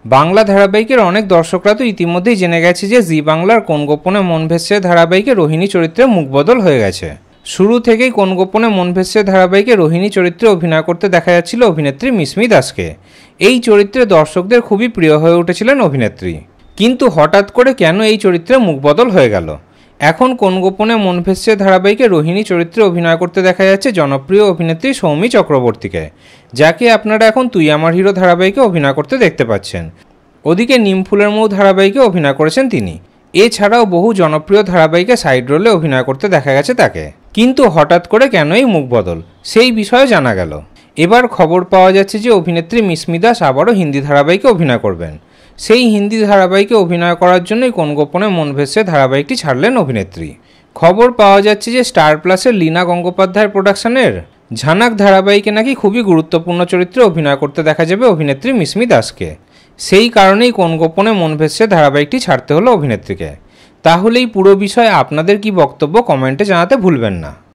বাংলা ধারাবাহিকের অনেক দর্শকরা তো ইতিমধ্যেই জেনে গেছে যে জি বাংলার কোন গোপনে মন ভেসছে ধারাবাহিকে রোহিণী চরিত্রে মুখবদল হয়ে গেছে। শুরু থেকেই কোন গোপনে মন ভেসছে ধারাবাহিকে রোহিণী চরিত্রে অভিনয় করতে দেখা যাচ্ছিল অভিনেত্রী মিসমি দাসকে। এই চরিত্রে দর্শকদের খুবই প্রিয় হয়ে উঠেছিলেন অভিনেত্রী। কিন্তু হঠাৎ করে কেন এই চরিত্রে মুখবদল হয়ে গেল? এখন কোন গোপনে মন ভেসছে ধারাবাহিকে রোহিণী চরিত্রে অভিনয় করতে দেখা যাচ্ছে জনপ্রিয় অভিনেত্রী সৌমি চক্রবর্তীকে, যাকে আপনারা এখন তুই আমার হিরো ধারাবাহিকে অভিনয় করতে দেখতে পাচ্ছেন। ওদিকে নিমফুলের মৌ ধারাবাহিকে অভিনয় করেছেন তিনি। এছাড়াও বহু জনপ্রিয় ধারাবাহিকে সাইড রোলে অভিনয় করতে দেখা গেছে তাকে। কিন্তু হঠাৎ করে কেন এই মুখবদল, সেই বিষয়ে জানা গেল। এবার খবর পাওয়া যাচ্ছে যে অভিনেত্রী মিসমি দাস আবারও হিন্দি ধারাবাহিকে অভিনয় করবেন। সেই হিন্দি ধারাবাহিকে অভিনয় করার জন্যই কোন গোপনে মন ভেসছে ধারাবাহিকটি ছাড়লেন অভিনেত্রী। খবর পাওয়া যাচ্ছে যে স্টার প্লাসের লীনা গঙ্গোপাধ্যায়ের প্রোডাকশনের ঝানাক ধারাবাহিকে নাকি খুবই গুরুত্বপূর্ণ চরিত্রে অভিনয় করতে দেখা যাবে অভিনেত্রী মিসমি দাসকে। সেই কারণেই কোন গোপনে মন ভেসছে ধারাবাহিকটি ছাড়তে হলো অভিনেত্রীকে। তাহলে এই পুরো বিষয়ে আপনাদের কি বক্তব্য কমেন্টে জানাতে ভুলবেন না।